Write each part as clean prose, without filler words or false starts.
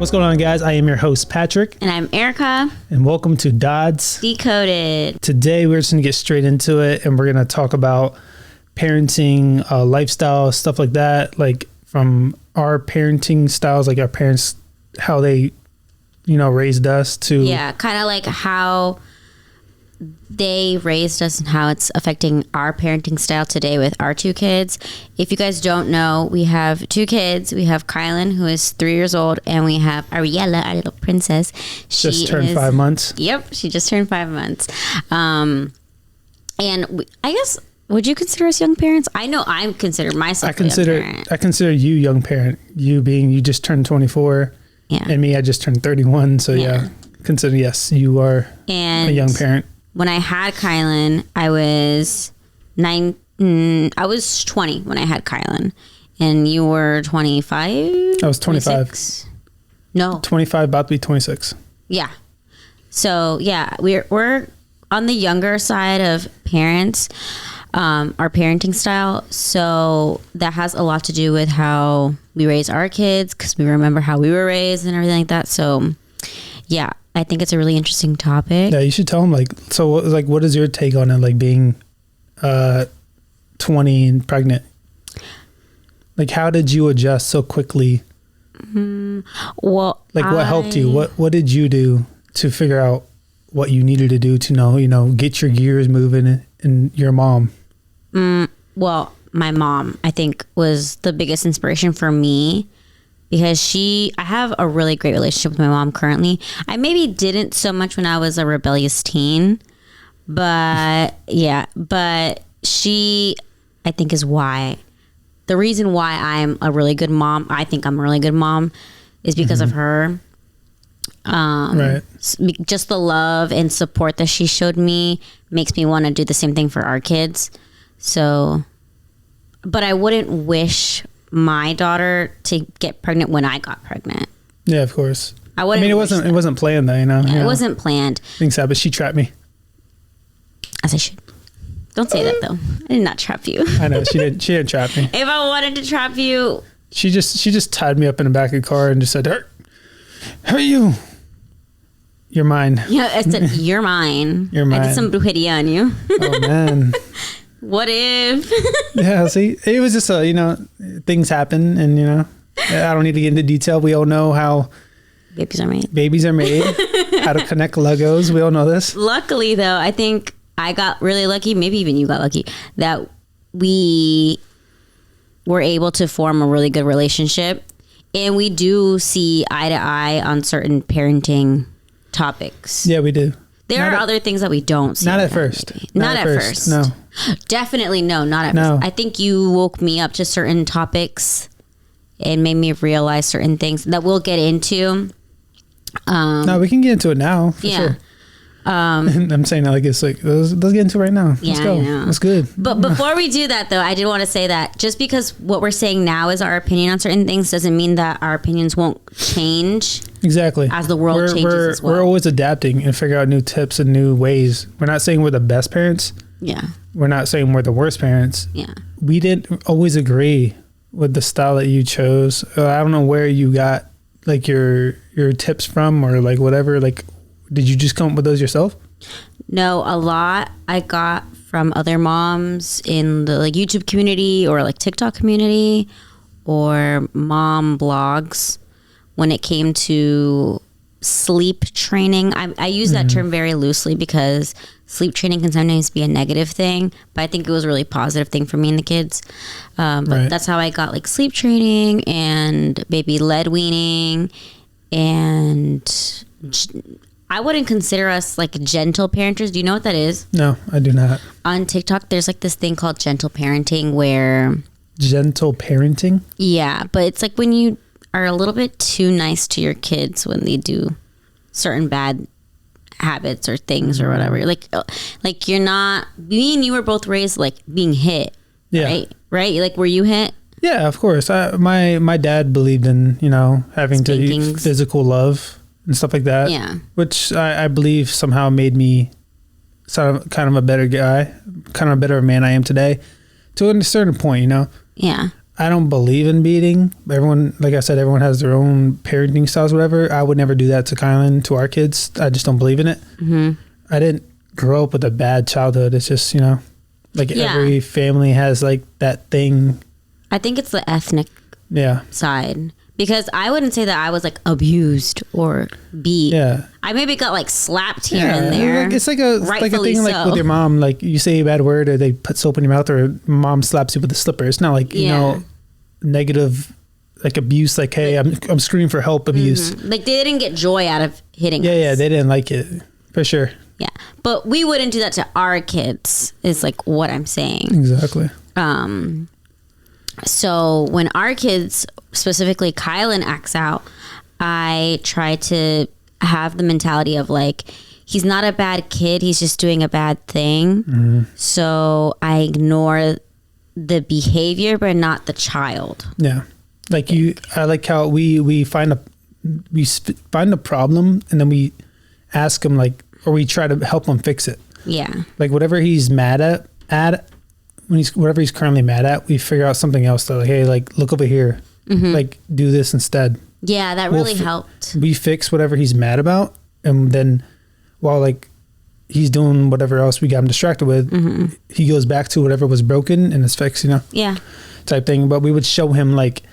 What's going on, guys? I am your host, Patrick. And I'm Erica. And welcome to Dodds Decoded. Today, we're just going to get straight into it, and we're going to talk about parenting, lifestyle, stuff like that, like from our parenting styles, like our parents, how they, raised us to... Yeah, kind of like how they raised us and how it's affecting our parenting style today with our two kids. If you guys don't know, we have two kids. We have Kylan, who is 3 years old, and we have Ariella, our little princess. She just turned 5 months. Yep, she just turned 5 months. I guess, would you consider us young parents? I know I consider myself a young parent. I consider you young parent. You just turned 24. Yeah. And me, I just turned 31. So yeah, consider, yes, you are a young parent. When I had Kylan, I was 20 when I had Kylan, and you were 25. I was 25. 26? No, 25, about to be 26. Yeah. So yeah, we're on the younger side of parents, our parenting style. So that has a lot to do with how we raise our kids, because we remember how we were raised and everything like that. So yeah. I think it's a really interesting topic. Yeah, you should tell them, what is your take on it, like being 20 and pregnant? Like, how did you adjust so quickly? Well, what helped you? What did you do to figure out what you needed to do to get your gears moving and your mom? Well, my mom, I think, was the biggest inspiration for me. Because I have a really great relationship with my mom currently. I maybe didn't so much when I was a rebellious teen. But she, I think, is why. The reason why I'm a really good mom, I think I'm a really good mom, is because of her. Right. Just the love and support that she showed me makes me want to do the same thing for our kids. So, but I wouldn't wish my daughter to get pregnant when I got pregnant. Yeah, of course. It wasn't planned though, It wasn't planned. Things happen. She trapped me. As I should. Don't say that though. I did not trap you. I know she didn't trap me. If I wanted to trap you, she just tied me up in the back of the car and just said, "Who are you? You're mine." Yeah, I said you're mine. You're mine. I did some brujeria on you. Oh man. What if? Yeah, see, it was just things happen, and I don't need to get into detail. We all know how babies are made. How to connect Legos. We all know this. Luckily, though, I think I got really lucky. Maybe even you got lucky that we were able to form a really good relationship, and we do see eye to eye on certain parenting topics. Yeah, we do. There are other things that we don't see. Not at first. Not at first. No. Definitely no, not at first. I think you woke me up to certain topics and made me realize certain things that we'll get into. No, we can get into it now. For sure. I'm saying that let's get into it right now. Yeah, Let's go. I know. That's good. But before we do that, though, I did want to say that just because what we're saying now is our opinion on certain things doesn't mean that our opinions won't change. Exactly. As the world changes as well. We're always adapting and figure out new tips and new ways. We're not saying we're the best parents. Yeah. We're not saying we're the worst parents. Yeah. We didn't always agree with the style that you chose. I don't know where you got your tips from or whatever. Did you just come up with those yourself? No, a lot I got from other moms in the YouTube community or TikTok community or mom blogs when it came to sleep training. I use that term very loosely because sleep training can sometimes be a negative thing, but I think it was a really positive thing for me and the kids. But that's how I got sleep training and baby led weaning, and I wouldn't consider us gentle parenters. Do you know what that is? No, I do not. On TikTok, there's this thing called gentle parenting where... Gentle parenting? Yeah, but it's when you are a little bit too nice to your kids when they do certain bad habits or things or whatever. You're not... Me and you were both raised being hit. Yeah. Right? Were you hit? Yeah, of course. My dad believed in, having to physical love and stuff like that. Yeah. Which I believe somehow made me kind of a better guy, kind of a better man I am today to a certain point, Yeah. I don't believe in beating. Everyone, like I said, everyone has their own parenting styles, whatever. I would never do that to Kylan, to our kids. I just don't believe in it. Mm-hmm. I didn't grow up with a bad childhood. It's just, like every family has like that thing. I think it's the ethnic side. Because I wouldn't say that I was like abused or beat. Yeah. I maybe got like slapped here and there. It's like a thing like with your mom, like you say a bad word or they put soap in your mouth or mom slaps you with a slipper. It's not like, negative like abuse, like, hey, I'm screaming for help abuse. Mm-hmm. Like they didn't get joy out of hitting us. Yeah, they didn't like it for sure. Yeah. But we wouldn't do that to our kids is like what I'm saying. Exactly. So when our kids, specifically Kylan, acts out, I try to have the mentality of like, he's not a bad kid. He's just doing a bad thing. Mm-hmm. So I ignore the behavior, but not the child. Yeah. Like I like how we find a problem and then we ask him like, or we try to help him fix it. Yeah. Like whatever he's mad at whatever he's currently mad at, we figure out something else. So like, hey, like look over here, like do this instead. Yeah, that really helped. We fix whatever he's mad about, and then while like he's doing whatever else we got him distracted with, he goes back to whatever was broken and it's fixed, Yeah. type thing. But we would show him like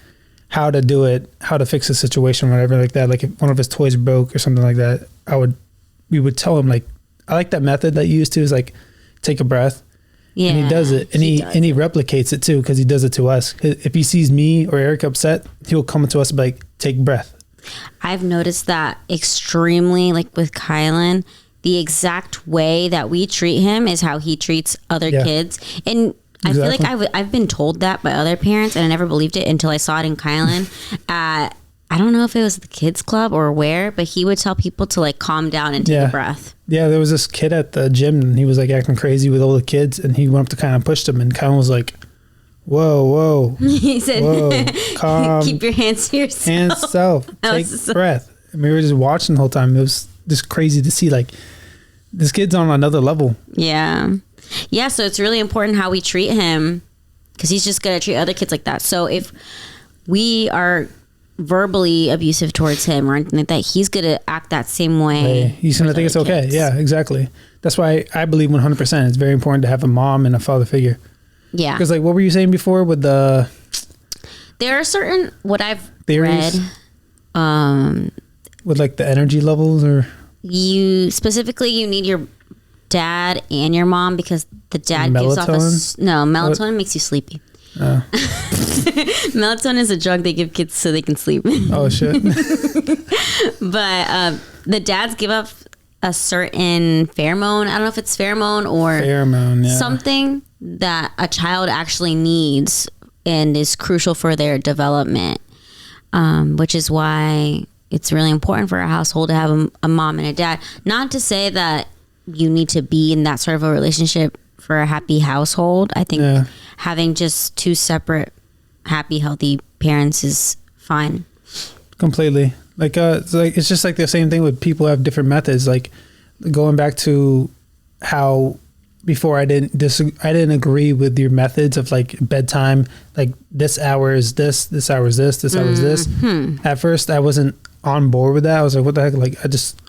how to do it, how to fix a situation, whatever like that. Like if one of his toys broke or something like that, we would tell him like, I like that method that you used to is like take a breath. Yeah, and he does it, and he replicates it too because he does it to us. If he sees me or Eric upset, he'll come to us and be like, "Take breath." I've noticed that extremely, like with Kylan, the exact way that we treat him is how he treats other kids, and I feel like I've been told that by other parents, and I never believed it until I saw it in Kylan. I don't know if it was the kids club or where, but he would tell people to like calm down and take a breath. Yeah, there was this kid at the gym and he was like acting crazy with all the kids and he went up to kind of push him and kind of was like, whoa. He said, whoa, calm. Keep your hands to yourself. Take breath. And we were just watching the whole time. It was just crazy to see like this kid's on another level. Yeah. Yeah, so it's really important how we treat him because he's just going to treat other kids like that. So if we are verbally abusive towards him or anything like that, he's gonna act that same way. He's gonna think it's okay. Kids. Yeah, exactly. That's why I believe 100% it's very important to have a mom and a father figure. Yeah. Because like what were you saying before with the? There are certain what I've theories, read. With like the energy levels, or you need your dad and your mom because the dad gives off melatonin makes you sleepy. Melatonin is a drug they give kids so they can sleep. Oh shit. But the dads give up a certain pheromone. I don't know if it's pheromone or something that a child actually needs and is crucial for their development, which is why it's really important for a household to have a mom and a dad. Not to say that you need to be in that sort of a relationship for a happy household. I think having just two separate, happy, healthy parents is fine. Completely. It's just like the same thing with people who have different methods. Like going back to how before I didn't agree with your methods of like bedtime. Like this hour is this hour is this hour is this. At first, I wasn't on board with that. I was like, what the heck? Like I just.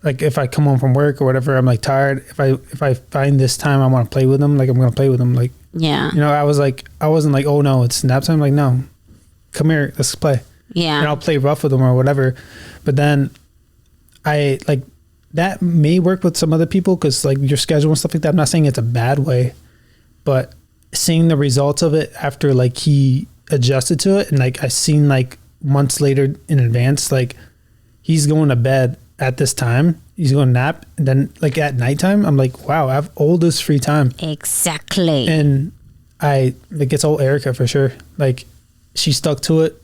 Like if I come home from work or whatever, I'm like tired. If I find this time I want to play with them, like I'm gonna play with them. Like I wasn't like, oh no, it's nap time. Like no, come here, let's play. Yeah, and I'll play rough with them or whatever. But then I like that may work with some other people because like your schedule and stuff like that. I'm not saying it's a bad way, but seeing the results of it after like he adjusted to it and like I seen like months later in advance, like he's going to bed at this time, he's going to nap, and then like at nighttime, I'm like, wow, I have all this free time. Exactly. And it's all Erica for sure. Like she stuck to it.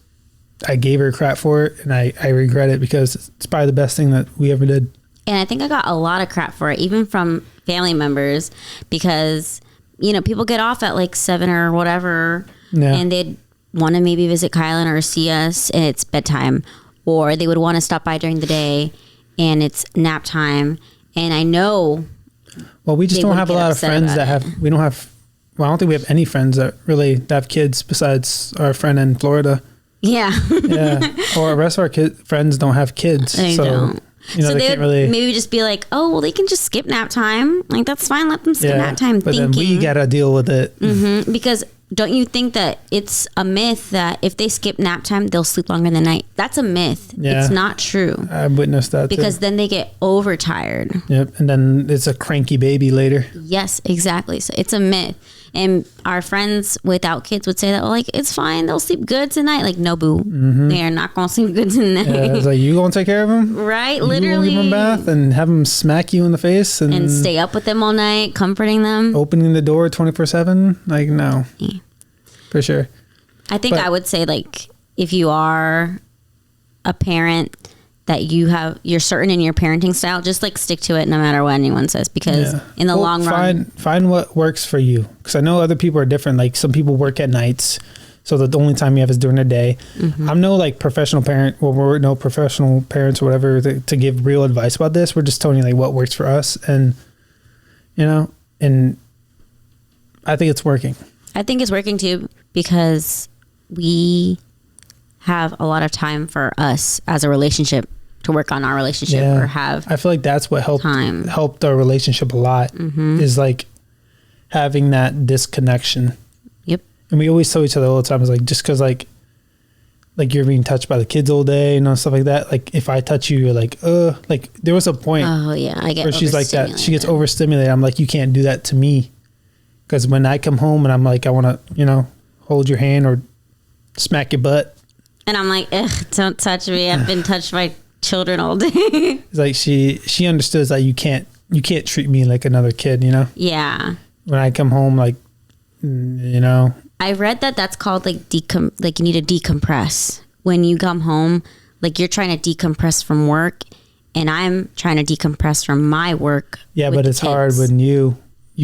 I gave her crap for it, and I regret it because it's probably the best thing that we ever did. And I think I got a lot of crap for it, even from family members, because people get off at like 7 or whatever, and they'd want to maybe visit Kylan or see us, and it's bedtime, or they would want to stop by during the day. And it's nap time, and I know. Well, we just don't have a lot of friends we don't have well, I don't think we have any friends that have kids besides our friend in Florida. Yeah. Yeah. Or the rest of our friends don't have kids. They don't. You know, so they would can't really maybe just be like, oh, well, they can just skip nap time. Like, that's fine. Let them skip nap time. But then we got to deal with it. Because don't you think that it's a myth that if they skip nap time, they'll sleep longer in the night? That's a myth. Yeah. It's not true. I've witnessed that because then they get overtired. Yep. And then it's a cranky baby later. Yes, exactly. So it's a myth. And our friends without kids would say that, like, it's fine. They'll sleep good tonight. Like, no, boo. They are not going to sleep good tonight. Yeah, it's like, you going to take care of them? Right, you literally. Give them a bath and have them smack you in the face. And stay up with them all night, comforting them. Opening the door 24/7? Like, no. Yeah. For sure. I think I would say, like, if you are a parent that you're certain in your parenting style, just like stick to it no matter what anyone says, because in the long run, find what works for you. Because I know other people are different. Like, some people work at nights, so the only time you have is during the day. I'm no like professional parent. Well, we're no professional parents or whatever to give real advice about this. We're just telling you like what works for us, and and I think it's working. I think it's working too, because we have a lot of time for us as a relationship to work on our relationship or have. I feel like that's what helped our relationship a lot is like having that disconnection. Yep. And we always tell each other all the time is like, just because like you're being touched by the kids all day, stuff like that. Like if I touch you, you're like there was a point. Oh yeah, I get where she's like that. She gets overstimulated. I'm like, you can't do that to me, because when I come home and I'm like, I want to hold your hand or smack your butt. And I'm like, ugh, don't touch me. I've been touched by children all day. It's like she understood that you can't treat me like another kid, Yeah. When I come home, like, I read that that's called like like you need to decompress. When you come home, like you're trying to decompress from work, and I'm trying to decompress from my work. Yeah, but it's hard when you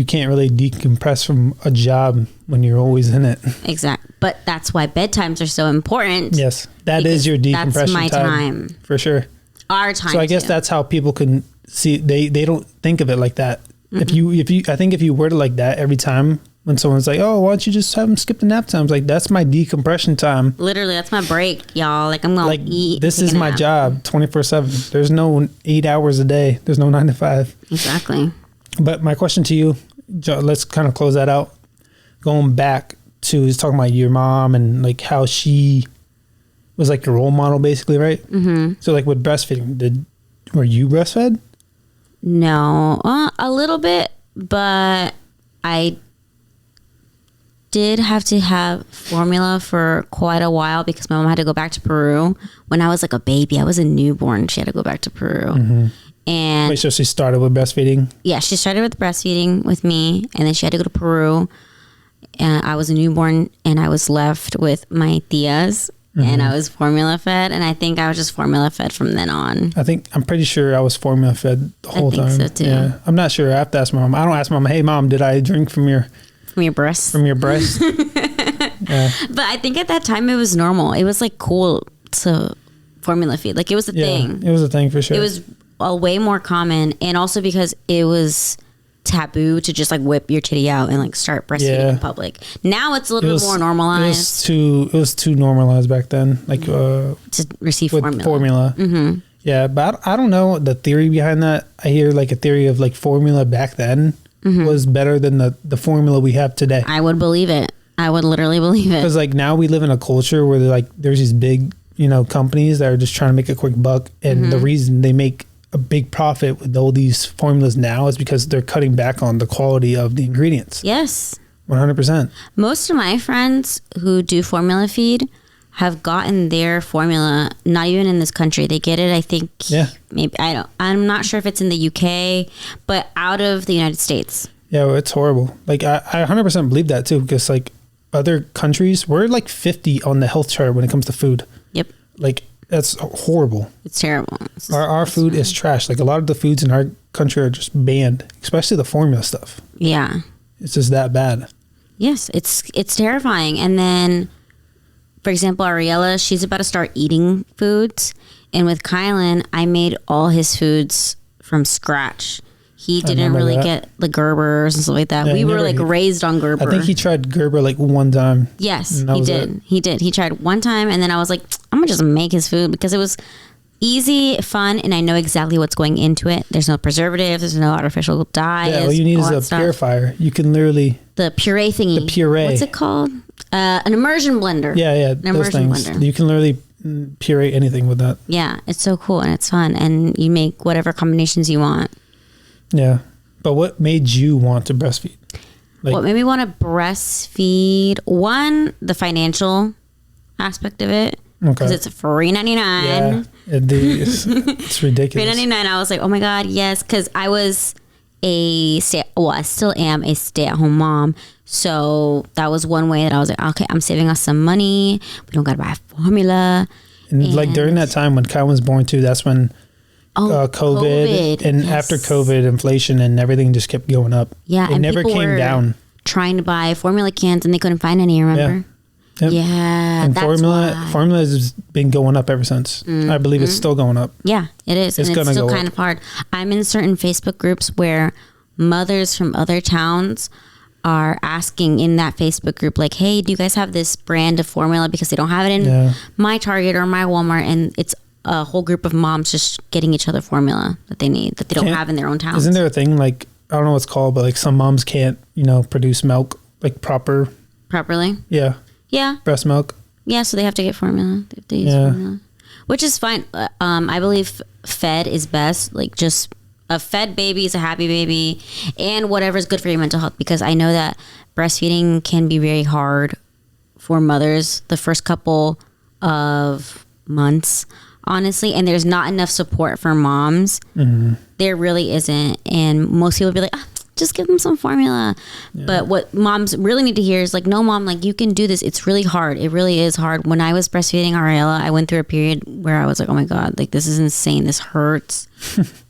can't really decompress from a job when you're always in it. Exactly. But that's why bedtimes are so important. Yes. That is your decompression that's my time. For sure. Our time. So I guess that's how people can see, they don't think of it like that. I think if you word it like that every time when someone's like, oh, why don't you just have them skip the nap time? It's like, that's my decompression time. Literally, that's my break, y'all. Like, I'm going to eat. This is my job 24/7. There's no 8 hours a day. There's no 9 to 5. Exactly. But my question to you, let's kind of close that out. Going back to talking about your mom and like how she was like your role model, basically, right? Mm-hmm. So like with breastfeeding, were you breastfed? No, a little bit, but I did have to have formula for quite a while because my mom had to go back to Peru when I was like a baby. I was a newborn. She had to go back to Peru. Mm-hmm. And wait, so she started with breastfeeding? Yeah, she started with breastfeeding with me, and then she had to go to Peru. And I was a newborn, and I was left with my tias, and I was formula fed, and I think I was just formula fed from then on. I'm pretty sure I was formula fed the whole time. I think so too. Yeah, I'm not sure. I have to ask my mom. I don't ask mom, hey mom, did I drink from your breast? From your breast. Yeah. But I think at that time it was normal. It was like cool to formula feed. Like it was a thing. It was a thing for sure. It was a way more common, and also because it was taboo to just like whip your titty out and like start breastfeeding in public. Now it's a little bit more normalized. It was too normalized back then, like to receive formula. Mm-hmm. Yeah, but I don't know the theory behind that. I hear like a theory of like formula back then was better than the formula we have today. I would believe it. I would literally believe it. Because like now we live in a culture where there's these big companies that are just trying to make a quick buck, and the reason they make a big profit with all these formulas now is because they're cutting back on the quality of the ingredients. Yes. 100%. Most of my friends who do formula feed have gotten their formula, not even in this country. They get it, I think, maybe, I'm not sure if it's in the UK, but out of the United States. Yeah, well, it's horrible. Like, I 100% believe that too, because like other countries, we're like 50 on the health chart when it comes to food. Yep. Like, that's horrible. It's terrible. Our food is trash. Like a lot of the foods in our country are just banned, especially the formula stuff. Yeah. It's just that bad. Yes, it's terrifying. And then, for example, Ariella, she's about to start eating foods. And with Kylan, I made all his foods from scratch. He didn't really get the Gerbers and stuff like that. Yeah, we were like raised on Gerber. I think he tried Gerber like one time. Yes, he did. He did. He tried one time, and then I was like, I'm gonna just make his food because it was easy, fun, and I know exactly what's going into it. There's no preservatives. There's no artificial dyes. Yeah, all you need is a purifier. You can literally the puree thingy. The puree. What's it called? An immersion blender. Yeah, an immersion blender. You can literally puree anything with that. Yeah, it's so cool and it's fun, and you make whatever combinations you want. Yeah. But what made you want to breastfeed? Like, what made me want to breastfeed? One, the financial aspect of it. Because it's $3.99. Yeah, it's ridiculous. $3.99. I was like, oh my God, yes. Because I was I still am a stay-at-home mom. So that was one way that I was like, okay, I'm saving us some money. We don't got to buy formula. And like during that time when Kyle was born too, that's when COVID and after COVID, inflation and everything just kept going up. Yeah, it never came down. Trying to buy formula cans and they couldn't find any. Remember? Yep. Yeah, and formula has been going up ever since. I believe it's still going up. Yeah, it is. It's still kind of hard. I'm in certain Facebook groups where mothers from other towns are asking in that Facebook group, like, hey, do you guys have this brand of formula? Because they don't have it in my Target or my Walmart, and it's a whole group of moms just getting each other formula that they need that they don't have in their own towns. Isn't there a thing like, I don't know what it's called, but like some moms can't, produce milk like properly? Yeah. Breast milk. Yeah, so they have to get formula. They have to use formula. Which is fine. I believe fed is best. Like just a fed baby is a happy baby and whatever's good for your mental health, because I know that breastfeeding can be very hard for mothers the first couple of months. Honestly, and there's not enough support for moms. Mm-hmm. There really isn't, and most people be like, just give them some formula. Yeah. But what moms really need to hear is like, no, mom, like you can do this. It's really hard. It really is hard. When I was breastfeeding Ariella, I went through a period where I was like, oh my God, like this is insane. This hurts.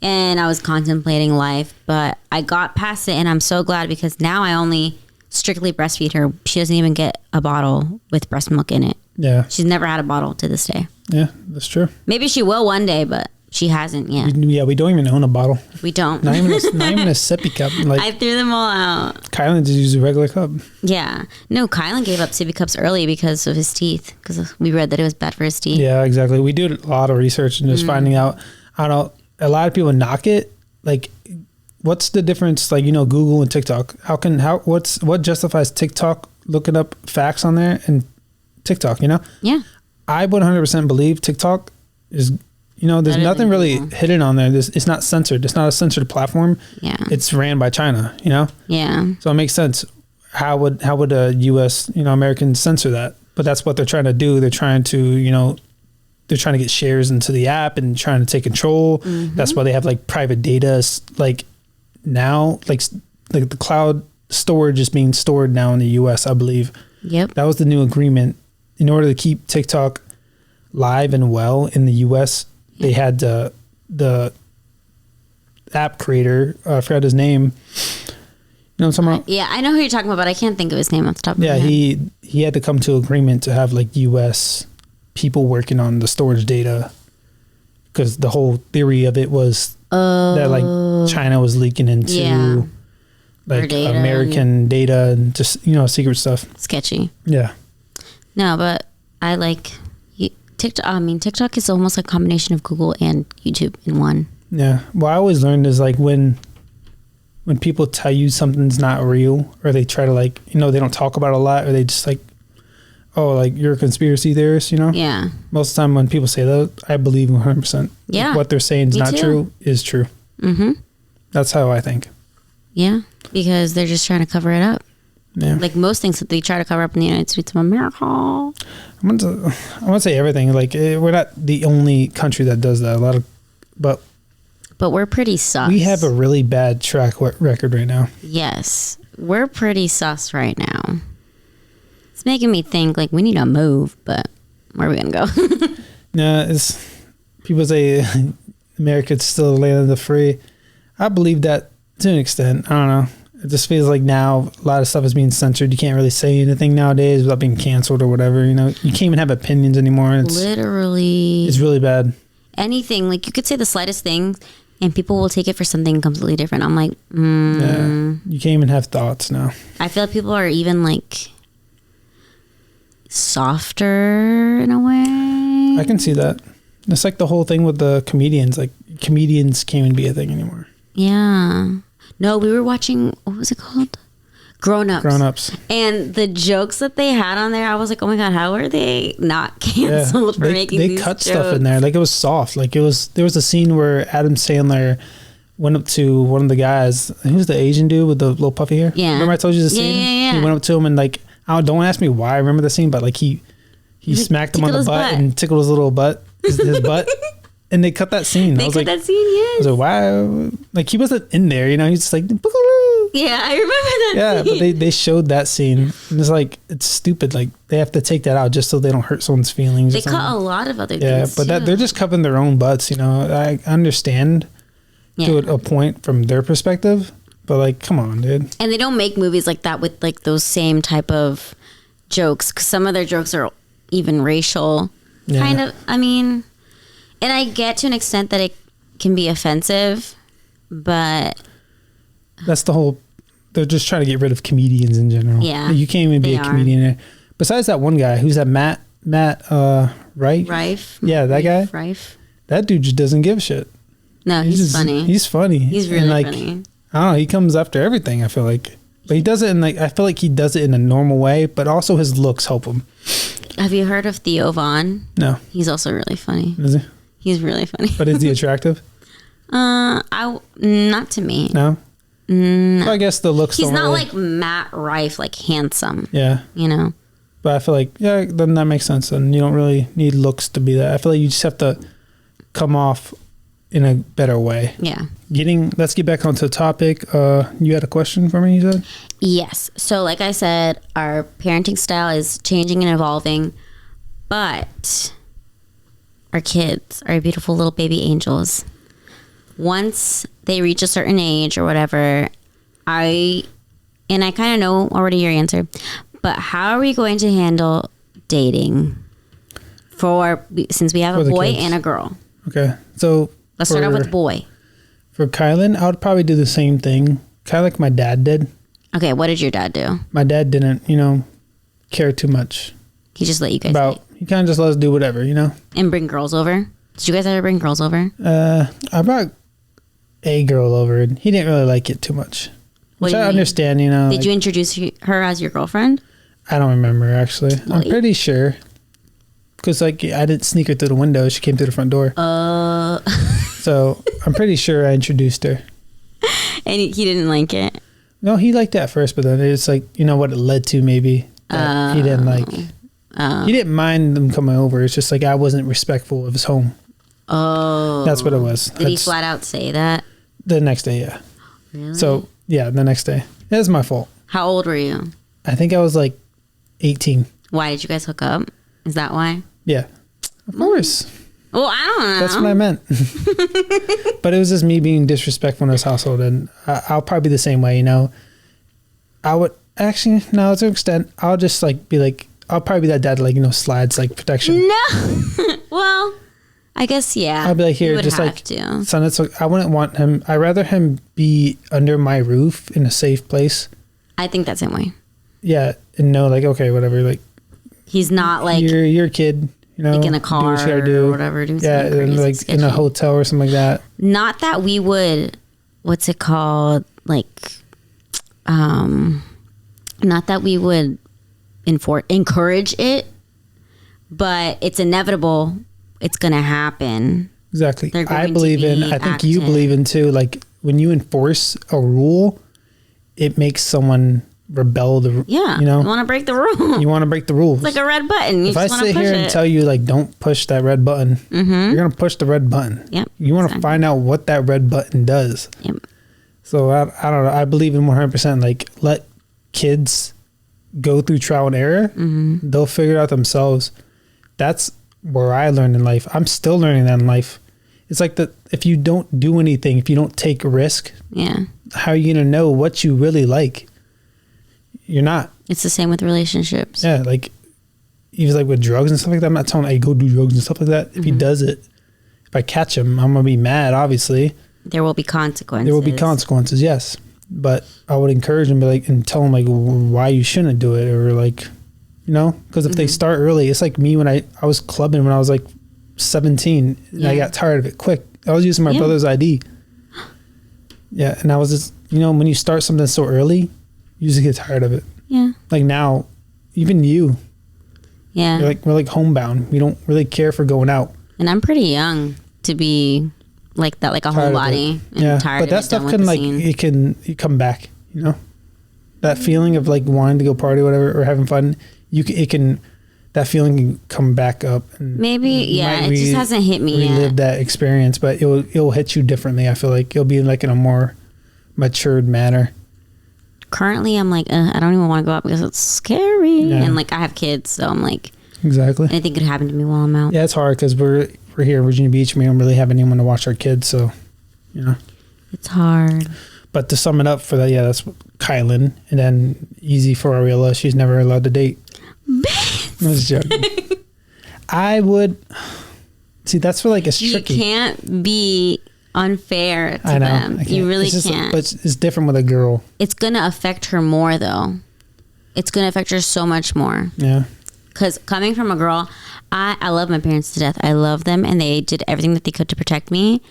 And I was contemplating life, but I got past it, and I'm so glad because now I only strictly breastfeed her. She doesn't even get a bottle with breast milk in it. Yeah. She's never had a bottle to this day. Yeah, that's true. Maybe she will one day, but she hasn't yet. Yeah, we don't even own a bottle. We don't. Not even a sippy cup. Like I threw them all out. Kylan just used a regular cup. Yeah. No, Kylan gave up sippy cups early because of his teeth. Because we read that it was bad for his teeth. Yeah, exactly. We do a lot of research and just finding out. I don't know. A lot of people knock it. Like, what's the difference? Like, Google and TikTok. What justifies TikTok looking up facts on there and TikTok? Yeah. I 100% believe TikTok is, there's nothing really hidden on there. It's not censored. It's not a censored platform. Yeah. It's ran by China, Yeah. So it makes sense. How would a U.S., American censor that? But that's what they're trying to do. They're trying to, they're trying to get shares into the app and trying to take control. Mm-hmm. That's why they have like private data. Like now, like the cloud storage is being stored now in the U.S., I believe. Yep. That was the new agreement. In order to keep TikTok live and well in the U.S., they had the app creator, I forgot his name. You know what I'm talking about? Yeah, I know who you're talking about, but I can't think of his name off the top of my head. Yeah, he had to come to agreement to have like U.S. people working on the storage data, because the whole theory of it was that like China was leaking into like American data and just, secret stuff. Sketchy. Yeah. No, but I like TikTok. I mean, TikTok is almost like a combination of Google and YouTube in one. Yeah. What I always learned is like when people tell you something's not real, or they try to like, they don't talk about it a lot, or they just like, oh, like you're a conspiracy theorist, Yeah. Most of the time when people say that, I believe 100%. Yeah. Like what they're saying is not true is true. Mm-hmm. That's how I think. Yeah. Because they're just trying to cover it up. Yeah. Like most things that they try to cover up in the United States of America. I want to say everything. Like we're not the only country that does that. But we're pretty sus. We have a really bad track record right now. Yes, we're pretty sus right now. It's making me think like we need to move, but where are we gonna go? Yeah, people say America's still the land of the free. I believe that to an extent. I don't know. It just feels like now a lot of stuff is being censored. You can't really say anything nowadays without being canceled or whatever. You can't even have opinions anymore. It's literally, it's really bad. Anything, like you could say the slightest thing, and people will take it for something completely different. I'm like, Yeah, you can't even have thoughts now. I feel like people are even like softer in a way. I can see that. It's like the whole thing with the comedians. Like comedians can't even be a thing anymore. Yeah. No, we were watching, what was it called? Grown Ups. And the jokes that they had on there, I was like, oh my God, how are they not canceled for making these jokes? They cut stuff in there. Like it was soft. Like there was a scene where Adam Sandler went up to one of the guys. Who's the Asian dude with the little puffy hair? Yeah. Remember I told you the scene? Yeah. He went up to him and like, don't ask me why I remember the scene, but like he smacked him on the butt and tickled his little butt, his butt. And they cut that scene. They cut that scene, yes. I was like, wow. Like, he wasn't in there, you know? He's just like, boo-hoo. Yeah, I remember that yeah, scene. but they showed that scene. And it's like, it's stupid. Like, they have to take that out just so they don't hurt someone's feelings. They cut a lot of other things, yeah, but too. they're just covering their own butts, you know? I understand to a point from their perspective. But, like, come on, dude. And they don't make movies like that with, like, those same type of jokes. Because some of their jokes are even racial. Yeah. Kind of, I mean... And I get to an extent that it can be offensive, but... That's the whole... They're just trying to get rid of comedians in general. Yeah. You can't even be a comedian. Besides that one guy, who's that Matt Rife? Yeah, that guy? Rife. That dude just doesn't give a shit. No, he's funny. He's funny. He's really funny. I don't know, he comes after everything, I feel like. But he does it in like... I feel like he does it in a normal way, but also his looks help him. Have you heard of Theo Von? No. He's also really funny. Is he? He's really funny. But is he attractive? Not to me. No? No. So I guess the looks He's not really... like Matt Rife, like handsome. Yeah. You know? But I feel like, yeah, then that makes sense. And you don't really need looks to be that. I feel like you just have to come off in a better way. Yeah. Let's get back onto the topic. You had a question for me, you said? Yes. So like I said, our parenting style is changing and evolving, but our kids are beautiful little baby angels. Once they reach a certain age or whatever, I kind of know already your answer, but how are we going to handle dating since we have a boy and a girl? Okay. So let's start out with boy. For Kylan, I would probably do the same thing. Kind of like my dad did. Okay. What did your dad do? My dad didn't, care too much. He just let you guys date. He kind of just let us do whatever, And bring girls over? Did you guys ever bring girls over? I brought a girl over, and he didn't really like it too much. Which I understand, Did you introduce her as your girlfriend? I don't remember, actually. Really? I'm pretty sure. Because, I didn't sneak her through the window. She came through the front door. So, I'm pretty sure I introduced her. And he didn't like it? No, he liked it at first, but then it's like, what it led to maybe. He didn't like... He didn't mind them coming over. It's just like I wasn't respectful of his home. Oh. That's what it was. Did he flat out say that? The next day, yeah. Really? So, yeah, the next day. It was my fault. How old were you? I think I was 18. Why did you guys hook up? Is that why? Yeah. Of course. Well, I don't know. That's what I meant. But it was just me being disrespectful in his household, and I'll probably be the same way, I would actually, no, to an extent, I'll just be like, I'll probably be that dad, slides, protection. No. Well, I guess, yeah. I'll be like, here, just son, it's I wouldn't want him. I'd rather him be under my roof in a safe place. I think that's same way. Yeah. And know, okay, whatever. He's not you're a kid, in a car, do what you gotta do. Or whatever. Do and sketchy. In a hotel or something like that. Not that we would, what's it called? Not that we would encourage it, but it's inevitable. It's going to happen. Exactly. I believe in, I think you believe in too, when you enforce a rule, it makes someone rebel. You want to break the rule. You want to break the rules. It's like a red button. If I sit here and tell you, don't push that red button, you're going to push the red button. Yep. You want to find out what that red button does. Yep. So I don't know. I believe in 100%, let kids go through trial and error. Mm-hmm. They'll figure it out themselves. That's where I learned in life. I'm still learning that in life. It's like if you don't do anything, if you don't take risk, how are you going to know what you really like? You're not. It's the same with relationships. Yeah, even with drugs and stuff like that. I'm not telling him, hey, go do drugs and stuff like that. If he does it, if I catch him, I'm going to be mad, obviously. there will be consequences. There will be consequences, yes. But I would encourage them, and tell them, why you shouldn't do it, or, because if they start early, it's like me when I was clubbing when I was, 17, and I got tired of it quick. I was using my brother's ID. Yeah, and I was just, when you start something so early, you just get tired of it. Yeah. Like now, even you. Yeah. We're homebound. We don't really care for going out. And I'm pretty young to be like that, like a homebody. Yeah, but that stuff can you come back. That feeling of wanting to go party, or whatever, or having fun. That feeling can come back up. And maybe, it just hasn't hit me yet. Relive that experience, but it'll hit you differently. I feel like it'll be in a more matured manner. Currently, I'm I don't even want to go out because it's scary, and I have kids, so I'm exactly. Anything could happen to me while I'm out. Yeah, it's hard because we're here in Virginia Beach. We don't really have anyone to watch our kids, so it's hard. But to sum it up for that, that's Kylan, and then easy for Ariella. She's never allowed to date. I was joking. I would see. That's where it's tricky. You can't be unfair to them. You really can't. But it's different with a girl. It's gonna affect her more, though. It's gonna affect her so much more. Yeah. Because coming from a girl, I love my parents to death. I love them, and they did everything that they could to protect me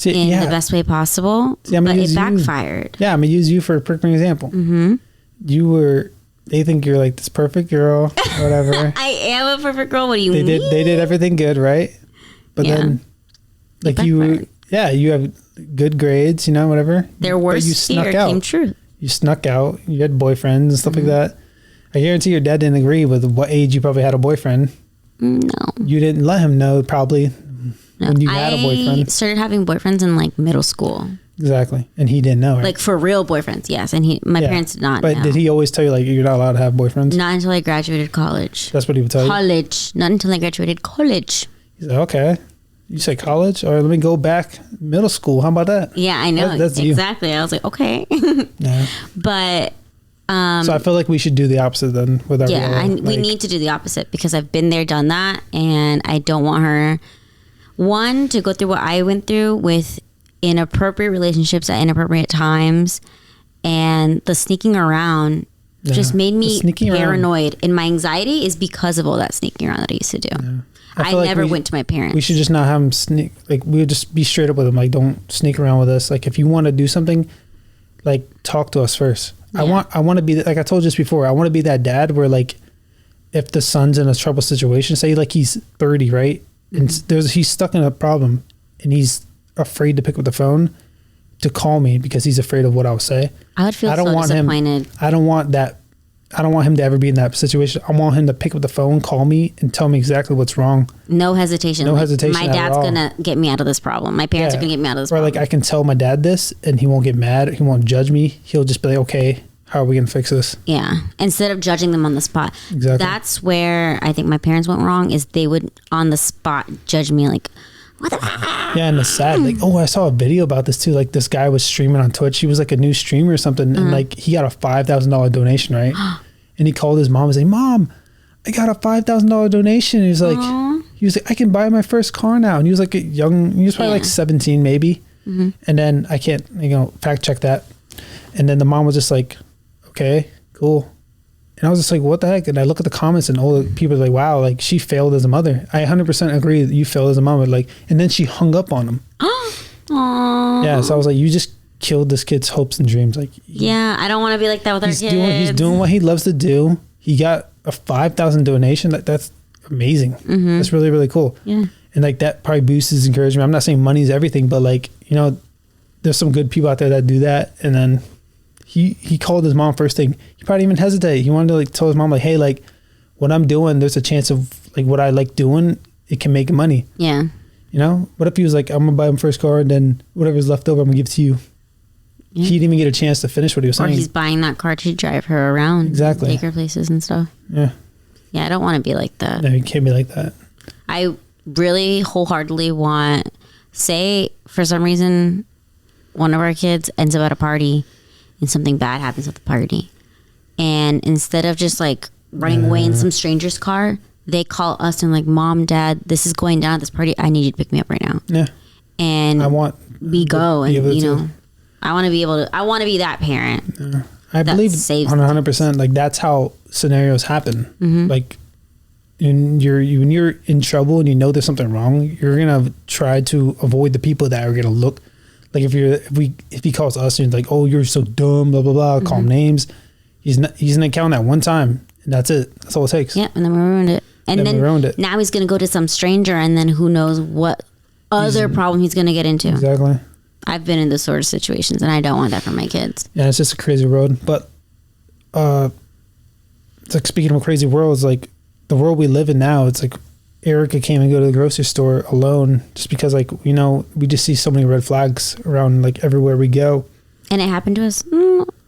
in the best way possible. See, but it backfired. I'm gonna use you for a perfect example. Mm-hmm. They think you're this perfect girl, or whatever. I am a perfect girl. What do you mean? They did everything good, right? But then, you have good grades, whatever. Their worst fear came true. You snuck out. You had boyfriends and stuff like that. I guarantee your dad didn't agree with what age you probably had a boyfriend. No. You didn't let him know probably when you had a boyfriend. I started having boyfriends in middle school. Exactly. And he didn't know, right? For real boyfriends, yes. And my parents did not know. But did he always tell you you're not allowed to have boyfriends? Not until I graduated college. That's what he would tell you? College. Not until I graduated college. He's like, okay. You say college? All right, let me go back middle school. How about that? Yeah, I know. That's exactly. You. I was like, okay. Yeah. But so I feel like we should do the opposite then with our we need to do the opposite because I've been there, done that, and I don't want her to go through what I went through with inappropriate relationships at inappropriate times, and the sneaking around just made me paranoid, and my anxiety is because of all that sneaking around that I used to do. Yeah. I never went to my parents. We should just not have them sneak. We would just be straight up with them. Don't sneak around with us. If you want to do something, talk to us first. Yeah. I want to be I told you this before. I want to be that dad where if the son's in a trouble situation, say he's 30, right, and he's stuck in a problem, and he's afraid to pick up the phone to call me because he's afraid of what I'll say. I would feel disappointed. I don't want that. I don't want him to ever be in that situation. I want him to pick up the phone, call me, and tell me exactly what's wrong. No hesitation. No hesitation. My dad's going to get me out of this problem. My parents are going to get me out of this problem. Or I can tell my dad this and he won't get mad. He won't judge me. He'll just be like, okay, how are we going to fix this? Yeah. Instead of judging them on the spot. Exactly. That's where I think my parents went wrong, is they would on the spot judge me what the fuck? Yeah, and it's sad. I saw a video about this too. This guy was streaming on Twitch. He was a new streamer or something. Mm-hmm. And he got a $5,000 donation, right? And he called his mom and said, "Mom, I got a $5,000 donation." And he was like, "I can buy my first car now." And he was he was probably 17 maybe. Mm-hmm. And then I can't, fact check that. And then the mom was just like, "Okay, cool." And I was just like, "What the heck?" And I look at the comments and all the people are like, "Wow, she failed as a mother." I 100% agree that you failed as a mother. And then she hung up on him. Aww. Yeah. So I was like, you just killed this kid's hopes and dreams. Yeah, I don't want to be like that with our kids. He's doing what he loves to do. He got a $5,000 donation. That's amazing. Mm-hmm. That's really, really cool. Yeah. And that probably boosts his encouragement. I'm not saying money is everything, but there's some good people out there that do that. And then he called his mom first thing. He probably didn't even hesitate. He wanted to tell his mom hey, what I'm doing, there's a chance of what I like doing, it can make money. Yeah. What if he was I'm gonna buy him first car and then whatever's left over I'm gonna give to you. Yeah. He didn't even get a chance to finish what he was saying. Or he's buying that car to drive her around. Exactly. Take her places and stuff. Yeah. Yeah, I don't want to be like that. No, you can't be like that. I really wholeheartedly want, say, for some reason, one of our kids ends up at a party and something bad happens at the party. And instead of just running away in some stranger's car, they call us and Mom, Dad, this is going down at this party. I need you to pick me up right now. Yeah. And I want go be and able you to. know, I want to be able to. I want to be that parent. I believe saves 100%. Like that's how scenarios happen. Mm-hmm. Like when you're in trouble and you know there's something wrong, you're gonna try to avoid the people that are gonna look. Like if he calls us and like, oh, you're so dumb, blah blah blah, call him names. He's gonna count that one time, and that's it. That's all it takes. Yeah, and then we ruined it. And then we ruined it. Now he's gonna go to some stranger, and then who knows what other problem he's gonna get into. Exactly. I've been in those sort of situations, and I don't want that for my kids. Yeah, it's just a crazy world. But it's like, speaking of a crazy world, it's like the world we live in now. It's like Erica came and go to the grocery store alone just because, like, you know, we just see so many red flags around like everywhere we go. And it happened to us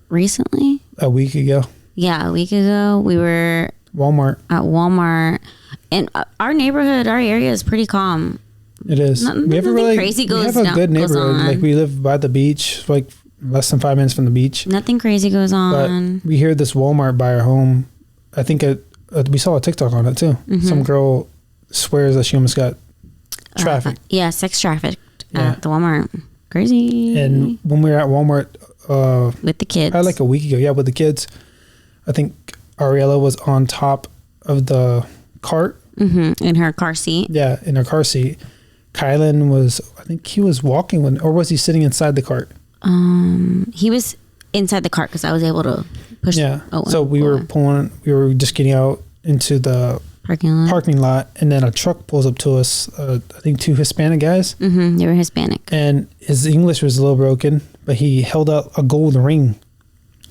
recently. A week ago. Yeah, a week ago we were Walmart. at Walmart, and our neighborhood, our area is pretty calm. It is. We have crazy goes we have a down, good neighborhood. on. Like we live by the beach, like less than 5 minutes from the beach. Nothing crazy goes on. But we hear this Walmart by our home. I think we saw a TikTok on it too. Mm-hmm. Some girl swears that she almost got trafficked. Yeah, sex trafficked at the Walmart. Crazy. And when we were at Walmart, with the kids, like a week ago, yeah, with the kids, I think Ariella was on top of the cart. Mm-hmm. In her car seat. Yeah, in her car seat. Kylan was, I think he was walking when, or was he sitting inside the cart? He was inside the cart because I was able to push. Yeah. So we were just getting out into the parking lot, and then a truck pulls up to us. I think 2 Hispanic guys. Mm-hmm. They were Hispanic, and his English was a little broken, but he held out a gold ring,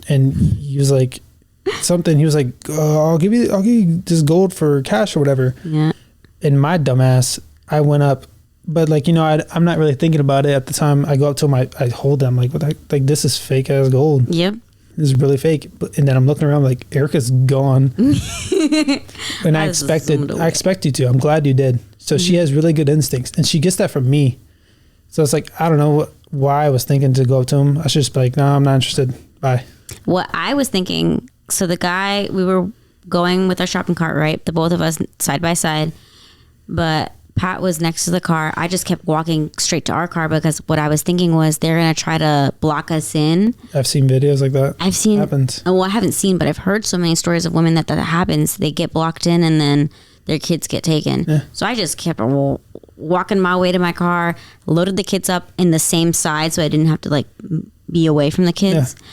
and he was like something. He was like, "I'll give you this gold for cash or whatever." Yeah. And my dumbass, I went up, but like, you know, I'm not really thinking about it at the time. I go up to him, I hold them like, what the heck? Like, this is fake ass gold. Yep. This is really fake. And then I'm looking around like, Erica's gone. And I expect you to. I'm glad you did. So she has really good instincts, and she gets that from me. So it's like, I don't know why I was thinking to go up to him. I should just be like, no, I'm not interested. Bye. What I was thinking, so the guy, we were going with our shopping cart, right? The both of us side by side, but Pat was next to the car. I just kept walking straight to our car because what I was thinking was they're going to try to block us in. I've seen videos like that. I've seen. Happens. Well, I haven't seen, but I've heard so many stories of women that happens. They get blocked in and then their kids get taken. Yeah. So I just kept walking my way to my car, loaded the kids up in the same side so I didn't have to like be away from the kids. Yeah.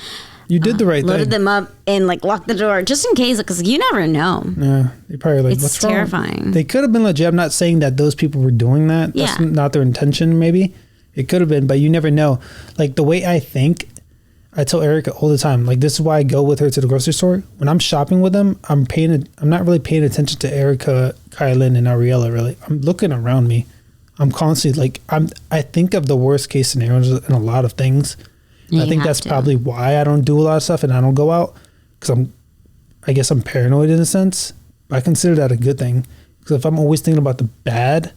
You did the right thing. Loaded them up and like locked the door just in case, because you never know. Yeah, they probably like, it's what's terrifying. Wrong? They could have been legit. I'm not saying that those people were doing that. That's not their intention. Maybe it could have been, but you never know. Like the way I think, I tell Erica all the time. Like this is why I go with her to the grocery store. When I'm shopping with them, I'm not really paying attention to Erica, Kylan, and Ariella. Really, I'm looking around me. I'm constantly like I think of the worst case scenarios in a lot of things. I think that's probably why I don't do a lot of stuff and I don't go out, because I guess I'm paranoid in a sense. But I consider that a good thing, because if I'm always thinking about the bad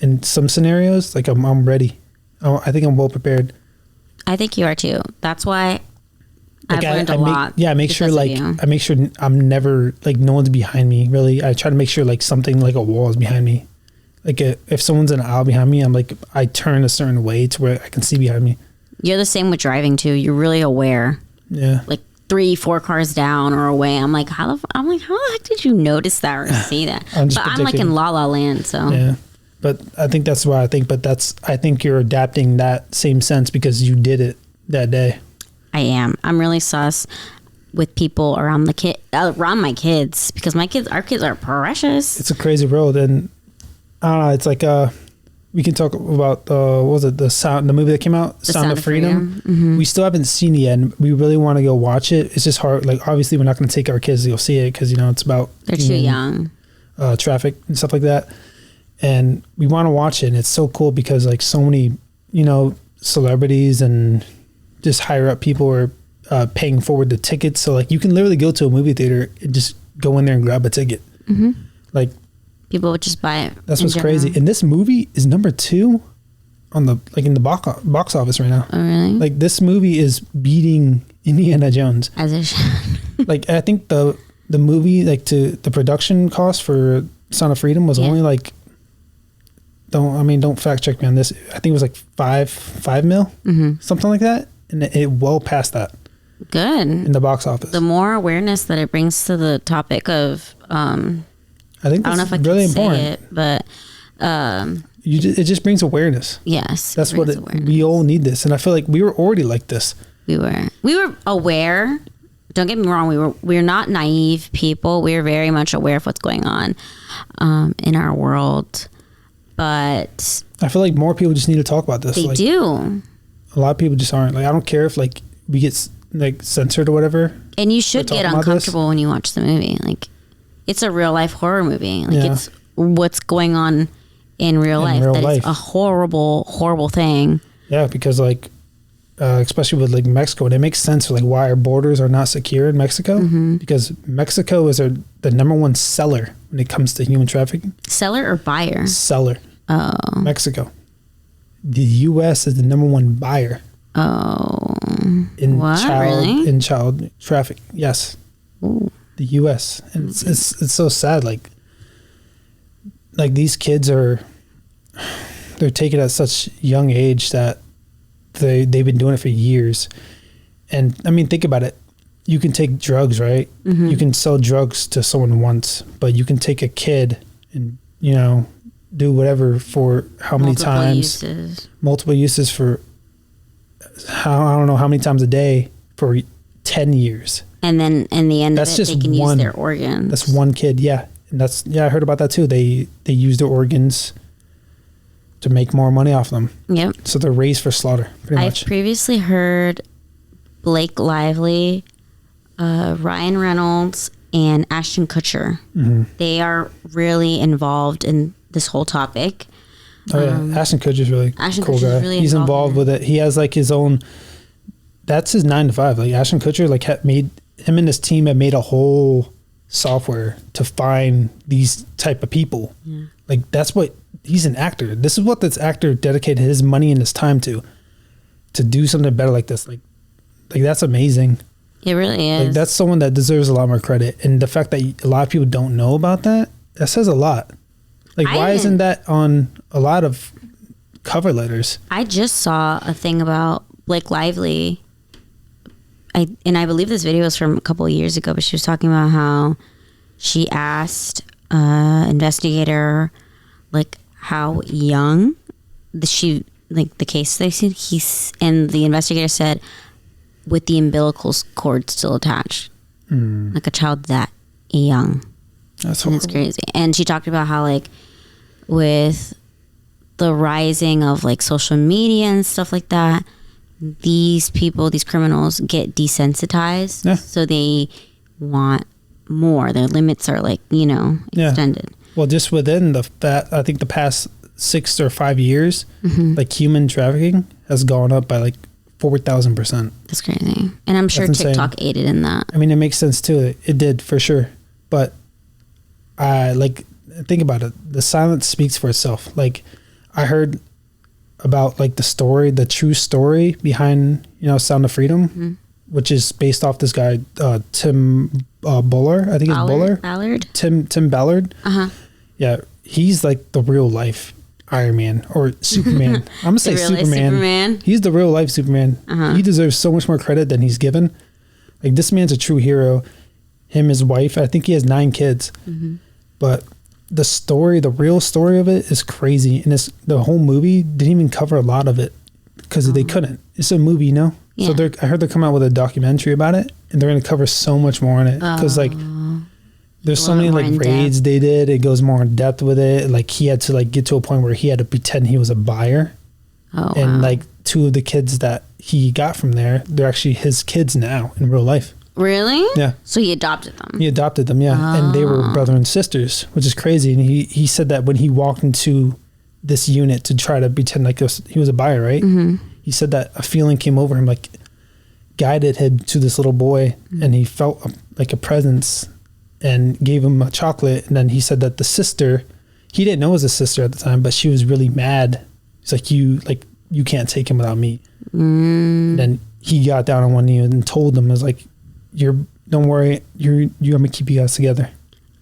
in some scenarios, like I'm ready. I think I'm well prepared. I think you are too. That's why I've learned a lot. I make sure I'm never like no one's behind me. Really, I try to make sure like something like a wall is behind me. Like if someone's in an aisle behind me, I'm like I turn a certain way to where I can see behind me. You're the same with driving too. You're really aware. Yeah. Like 3-4 cars down or away. I'm like, how the heck did you notice that or see that? I'm like in La La Land. So yeah. But I think that's why I think you're adapting that same sense because you did it that day. I am. I'm really sus with people around around my kids, because our kids are precious. It's a crazy world, and I don't know. It's like we can talk about what was it, the movie that came out, Sound of Freedom. Mm-hmm. We still haven't seen it yet, and we really want to go watch it. It's just hard. Like obviously, we're not going to take our kids to go see it because it's about they're too young, traffic and stuff like that. And we want to watch it, and it's so cool because like so many celebrities and just higher up people are paying forward the tickets. So like you can literally go to a movie theater and just go in there and grab a ticket. Mm-hmm. Like. People would just buy it. That's what's crazy. And this movie is number 2 on the in the box office right now. Oh, really? Like this movie is beating Indiana Jones. As it should. Like I think the movie, like the production cost for Sound of Freedom was only like don't fact check me on this. I think it was like 5 mil, something like that, and it well passed that. Good. In the box office. The more awareness that it brings to the topic of, I think I don't know if I really can important. say it, but it just brings awareness. yes, That's what we all need this, and I feel like we were already like this. We were aware. Don't get me wrong. We're not naive people. We're very much aware of what's going on in our world, but I feel like more people just need to talk about this. they like, do. A lot of people just aren't. Like, I don't care if like we get like censored or whatever. And you should for get talking about uncomfortable when you watch the movie. Like, it's a real life horror movie. Like, it's what's going on in real life. That is a horrible, horrible thing. Yeah, because like, especially with like Mexico, and it makes sense for like why our borders are not secure in Mexico, because Mexico is the number one seller when it comes to human trafficking. Seller or buyer? Seller. Oh. Mexico. The U.S. is the number one buyer. Oh. In Really? in child traffic. Yes. Ooh. The U.S. And it's so sad. Like these kids they're taken at such young age that they've been doing it for years. And I mean, think about it. You can take drugs, right? You can sell drugs to someone once, but you can take a kid and, do whatever for how many times? Multiple uses for I don't know how many times a day for 10 years. And then in the end That's of it, just they can one, use their organs. That's one kid, yeah. And I heard about that too. They use their organs to make more money off them. Yep. So they're raised for slaughter, pretty much. I've previously heard Blake Lively, Ryan Reynolds, and Ashton Kutcher. They are really involved in this whole topic. Oh yeah, Ashton Kutcher's really cool guy. Really He's involved with it. He has like his own. That's his 9 to 5. Like Ashton Kutcher, like him and his team have made a whole software to find these type of people. Yeah. Like that's what he's an actor. This is what this actor dedicated his money and his time to do something better like this. Like that's amazing. It really is. Like that's someone that deserves a lot more credit. And the fact that a lot of people don't know about that says a lot. Like, why isn't that on a lot of cover letters? I just saw a thing about Blake Lively. I believe this video was from a couple of years ago, but she was talking about how she asked investigator like how young the case they said and the investigator said with the umbilical cord still attached, like a child that young. That's crazy. And she talked about how like with the rising of like social media and stuff like that, these criminals get desensitized. Yeah. So they want more. Their limits are like, extended. Yeah. Well, just within I think the past 6 or 5 years, like human trafficking has gone up by like 4,000%. That's crazy. And I'm sure TikTok aided in that. I mean, it makes sense too. It did for sure. But think about it. The silence speaks for itself. Like I heard about like the true story behind, Sound of Freedom, which is based off this guy, Tim Buller. I think it's Buller. Ballard? Tim Ballard. Uh-huh. Yeah. He's like the real life Iron Man or Superman. I'm going to say Superman. He's the real life Superman. Uh-huh. He deserves so much more credit than he's given. Like this man's a true hero. Him, his wife, I think he has 9 kids. But the real story of it is crazy. And the whole movie didn't even cover a lot of it because they couldn't. It's a movie, Yeah. So I heard they're coming out with a documentary about it and they're going to cover so much more in it. Because there's so many like raids they did. It goes more in depth with it. Like he had to like get to a point where he had to pretend he was a buyer. And like 2 of the kids that he got from there, they're actually his kids now in real life. Really? Yeah. So he adopted them? He adopted them, yeah. Oh. And they were brother and sisters, which is crazy. And he said that when he walked into this unit to try to pretend like he was a buyer, right? He said that a feeling came over him, like guided him to this little boy, and he felt like a presence and gave him a chocolate. And then he said that the sister, he didn't know it was a sister at the time, but she was really mad. He's like, you can't take him without me. And then he got down on one knee and told them, don't worry, I'm gonna keep you guys together.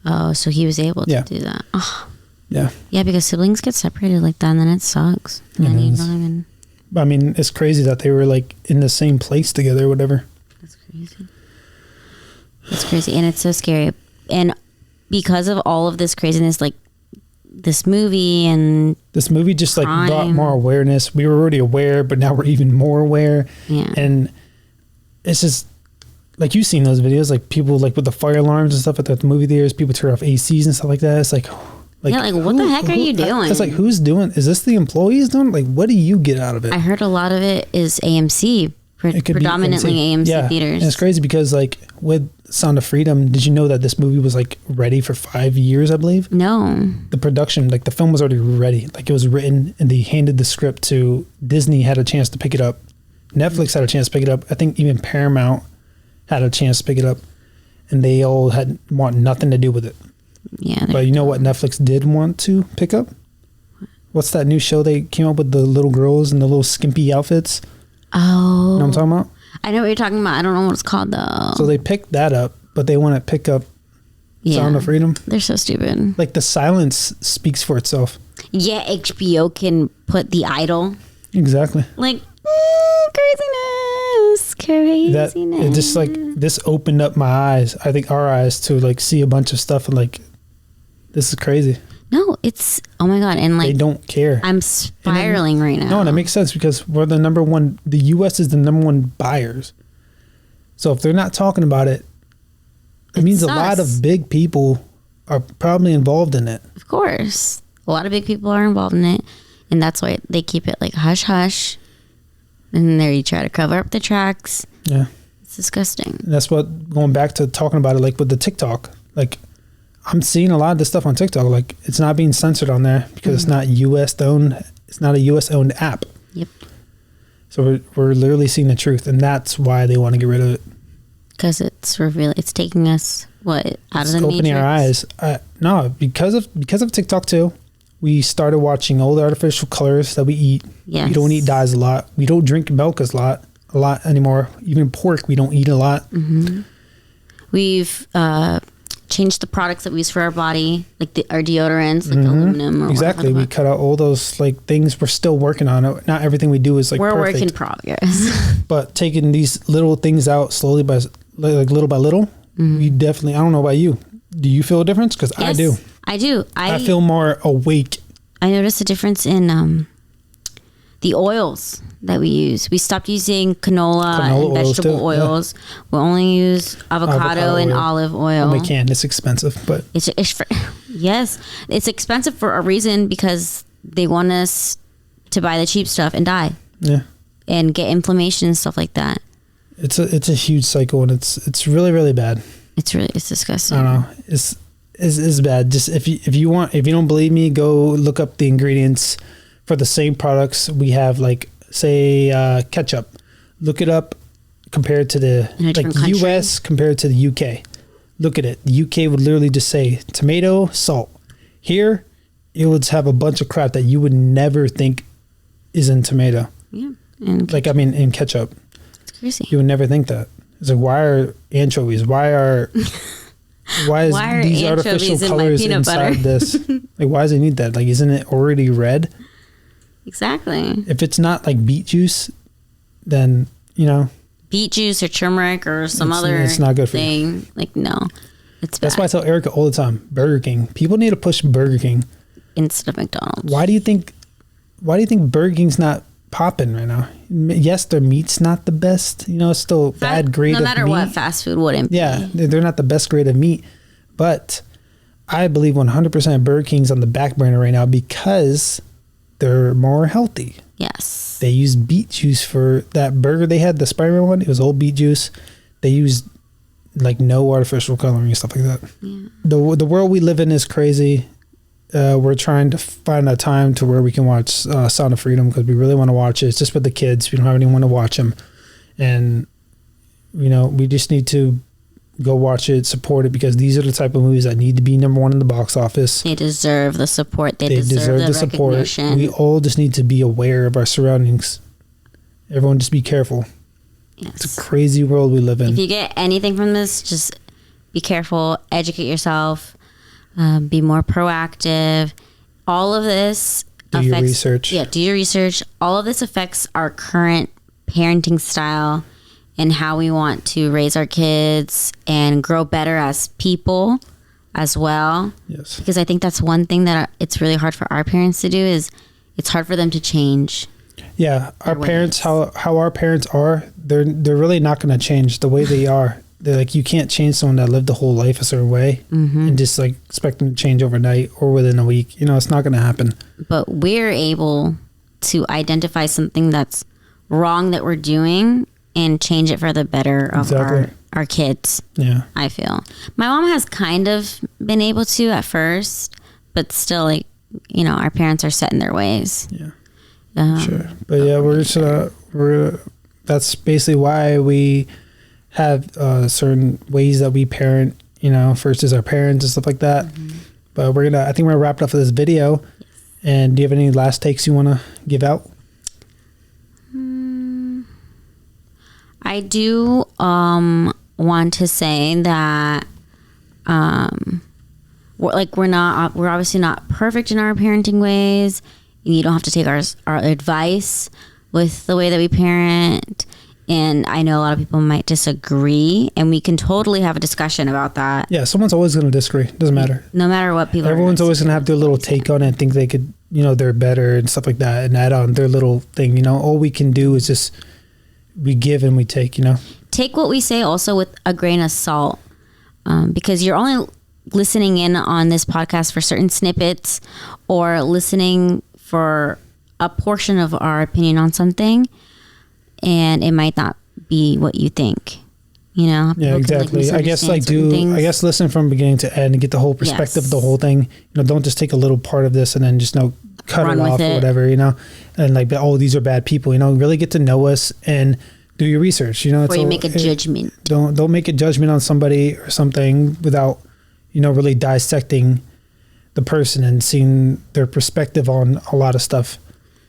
Oh, so he was able to do that. Oh. Yeah. Yeah, because siblings get separated like that, and then it sucks. And then you don't even. I mean, it's crazy that they were like in the same place together or whatever. That's crazy. It's crazy, and it's so scary. And because of all of this craziness, like this movie just like brought more awareness. We were already aware, but now we're even more aware. Yeah. And it's just like, you've seen those videos, like people like with the fire alarms and stuff at the movie theaters, people turn off ACs and stuff like that. It's like what the heck are you doing? It's like, who's doing? Is this the employees doing? Like, what do you get out of it? I heard a lot of it is AMC, predominantly AMC theaters. And it's crazy because like with Sound of Freedom, did you know that this movie was like ready for 5 years, I believe? No. The production, like the film was already ready. Like it was written and they handed the script to Disney, had a chance to pick it up. Netflix had a chance to pick it up. I think even Paramount had a chance to pick it up, and they all want nothing to do with it. Yeah. But you know what Netflix did want to pick up? What's that new show they came up with, the little girls in the little skimpy outfits? Oh. You know what I'm talking about? I know what you're talking about. I don't know what it's called though. So they picked that up, but they want to pick up Sound of Freedom. They're so stupid. Like the silence speaks for itself. Yeah, HBO can put The Idol. Exactly. Like, craziness. It just like, this opened up my eyes. I think our eyes to like see a bunch of stuff and like, this is crazy. No, it's, oh my God. And like, they don't care. I'm spiraling right now. No, and it makes sense because we're the number one, the US is the number one buyers. So if they're not talking about it, it means a lot of big people are probably involved in it. Of course. A lot of big people are involved in it. And that's why they keep it like hush hush. And there you try to cover up the tracks. Yeah. It's disgusting. And that's what, going back to talking about it, like with the TikTok, like I'm seeing a lot of this stuff on TikTok. Like it's not being censored on there because it's not US owned. It's not a US owned app. Yep. So we're literally seeing the truth. And that's why they want to get rid of it. Because it's revealing, it's taking us out of the matrix. Opening our eyes. No, because of TikTok too. We started watching all the artificial colors that we eat. Yes. We don't eat dyes a lot. We don't drink milk a lot anymore. Even pork, we don't eat a lot. Mm-hmm. We've changed the products that we use for our body, like our deodorants, like the aluminum. Or exactly. We cut out all those like things. We're still working on it. Not everything we do is like we're perfect. work in progress. But taking these little things out slowly little by little, we definitely. I don't know about you. Do you feel a difference? Because yes, I do. I do. I feel more awake. I noticed a difference in the oils that we use. We stopped using canola and vegetable oils. Yeah. We only use avocado and olive oil. Well, we can. It's expensive, but it's yes, it's expensive for a reason because they want us to buy the cheap stuff and die. Yeah, and get inflammation and stuff like that. It's a huge cycle, and it's really, really bad. It's disgusting. I don't know. It's bad. Just if you don't believe me, go look up the ingredients for the same products. We have like say ketchup. Look it up compared to the like US compared to the UK. Look at it. The UK would literally just say tomato, salt. Here, it would have a bunch of crap that you would never think is in tomato. Yeah. In ketchup. It's crazy. You would never think that. It's like, why are anchovies? Why is these artificial colors inside this? Like, why does it need that? Like, isn't it already red? Exactly. If it's not like beet juice, then, beet juice or turmeric or it's not good for thing. You. Like, no, it's bad. That's why I tell Erica all the time, Burger King. People need to push Burger King. Instead of McDonald's. Why do you think Burger King's not popping right now? Yes, their meat's not the best. It's still bad grade of meat. No matter what, fast food wouldn't be. Yeah, they're not the best grade of meat. But I believe 100% Burger King's on the back burner right now because they're more healthy. Yes. They use beet juice for that burger they had, the Spider-Man one. It was all beet juice. They used like no artificial coloring and stuff like that. Yeah. The world we live in is crazy. We're trying to find a time to where we can watch Sound of Freedom because we really want to watch it. It's just with the kids. We don't have anyone to watch them. And, we just need to go watch it, support it, because these are the type of movies that need to be number one in the box office. They deserve the support. They deserve the support. We all just need to be aware of our surroundings. Everyone just be careful. Yes. It's a crazy world we live in. If you get anything from this, just be careful, educate yourself. Be more proactive, all of this do your research. Yeah, do your research. All of this affects our current parenting style and how we want to raise our kids and grow better as people as well. Yes. Because I think that's one thing that it's really hard for our parents to do is it's hard for them to change. Yeah, our parents, how our parents are, they're really not going to change the way they are. They're like, you can't change someone that lived the whole life a certain way and just like expect them to change overnight or within a week. You know, it's not going to happen. But we're able to identify something that's wrong that we're doing and change it for the better of our kids. Yeah, I feel my mom has kind of been able to at first, but still, like, you know, our parents are set in their ways. Yeah, sure. But yeah, we're that's basically why we have certain ways that we parent. You know, first is our parents and stuff like that. But I think we're gonna wrap it up for this video. Yes. And do you have any last takes you want to give out? I do want to say that we're obviously not perfect in our parenting ways. You don't have to take our advice with the way that we parent. And I know a lot of people might disagree, and we can totally have a discussion about that. Yeah, someone's always going to disagree. Doesn't matter. No matter what people. Everyone's always going to have their little take on it and think they could, you know, they're better and stuff like that, and add on their little thing. You know, all we can do is just we give and we take. You know, take what we say also with a grain of salt, because you're only listening in on this podcast for certain snippets or listening for a portion of our opinion on something, and it might not be what you think, you know? Yeah, exactly. I guess listen from beginning to end and get the whole perspective of the whole thing. You know, don't just take a little part of this and then just cut it off or whatever, you know? And like, oh, these are bad people, you know? Really get to know us and do your research, you know? Before you make a judgment. Don't make a judgment on somebody or something without, you know, really dissecting the person and seeing their perspective on a lot of stuff.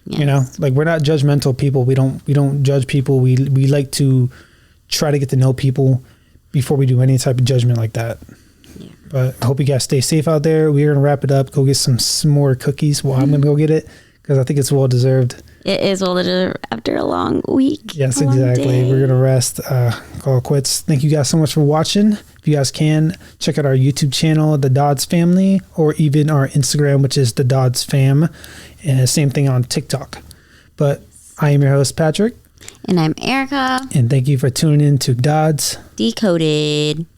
Yes. You know, like, we're not judgmental people. We don't judge people. We like to try to get to know people before we do any type of judgment like that. Yeah. But I hope you guys stay safe out there. We're going to wrap it up. Go get some more cookies. Well, I'm going to go get it because I think it's well deserved. It is well deserved after a long week. Yes, exactly. We're going to rest, call it quits. Thank you guys so much for watching. If you guys can, check out our YouTube channel, The Dodds Family, or even our Instagram, which is The Dodds Fam. And same thing on TikTok. But I am your host, Patrick. And I'm Erica. And thank you for tuning in to Dodds Decoded.